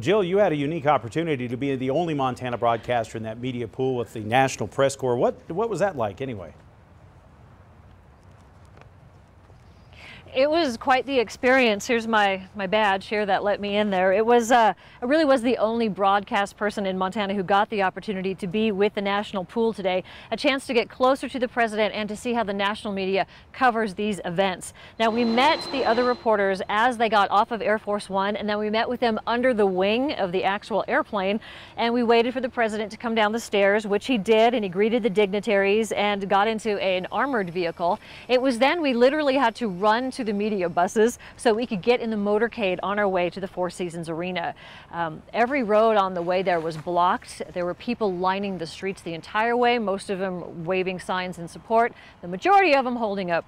Jill, you had a unique opportunity to be the only Montana broadcaster in that media pool with the National Press Corps. What was that like anyway? It was quite the experience. Here's my badge here that let me in there. It really was the only broadcast person in Montana who got the opportunity to be with the national pool today, a chance to get closer to the president and to see how the national media covers these events. Now, we met the other reporters as they got off of Air Force One, and then we met with them under the wing of the actual airplane, and we waited for the president to come down the stairs, which he did, and he greeted the dignitaries and got into an armored vehicle. It was then we literally had to run to the media buses so we could get in the motorcade on our way to the Four Seasons Arena. Every road on the way there was blocked. There were people lining the streets the entire way, most of them waving signs in support, the majority of them holding up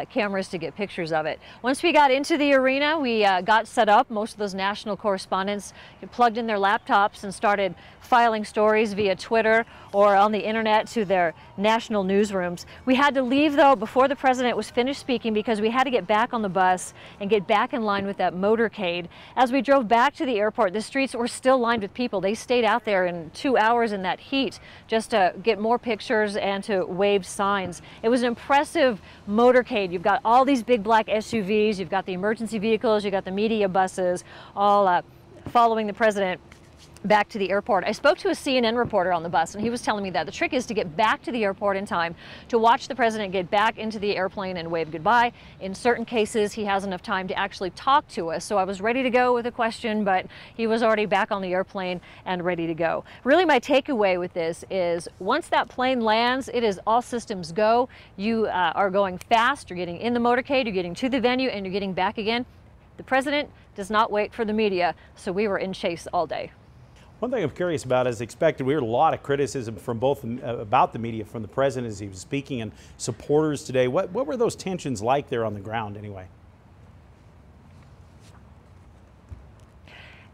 cameras to get pictures of it. Once we got into the arena, we got set up. Most of those national correspondents plugged in their laptops and started filing stories via Twitter or on the internet to their national newsrooms. We had to leave, though, before the president was finished speaking because we had to get back on the bus and get back in line with that motorcade. As we drove back to the airport, the streets were still lined with people. They stayed out there in 2 hours in that heat just to get more pictures and to wave signs. It was an impressive motorcade. You've got all these big black SUVs, you've got the emergency vehicles, you've got the media buses, all following the president back to the airport. I spoke to a CNN reporter on the bus, and he was telling me that the trick is to get back to the airport in time to watch the president get back into the airplane and wave goodbye. In certain cases, he has enough time to actually talk to us. So I was ready to go with a question, but he was already back on the airplane and ready to go. Really, my takeaway with this is once that plane lands, it is all systems go. You are going fast, you're getting in the motorcade, you're getting to the venue, and you're getting back again. The president does not wait for the media, so we were in chase all day. One thing I'm curious about, as expected, we heard a lot of criticism from both about the media from the president as he was speaking and supporters today. What were those tensions like there on the ground anyway?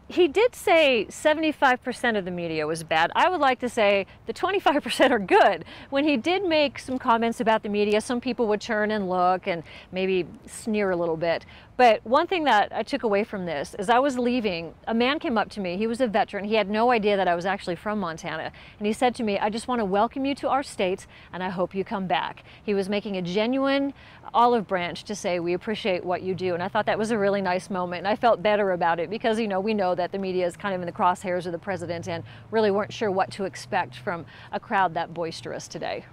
He did say 75% of the media was bad. I would like to say the 25% are good. When he did make some comments about the media, some people would turn and look and maybe sneer a little bit. But one thing that I took away from this, as I was leaving, a man came up to me. He was a veteran. He had no idea that I was actually from Montana. And he said to me, "I just want to welcome you to our state, and I hope you come back." He was making a genuine olive branch to say, "We appreciate what you do." And I thought that was a really nice moment. And I felt better about it because, you know, we know that the media is kind of in the crosshairs of the president and really weren't sure what to expect from a crowd that boisterous today.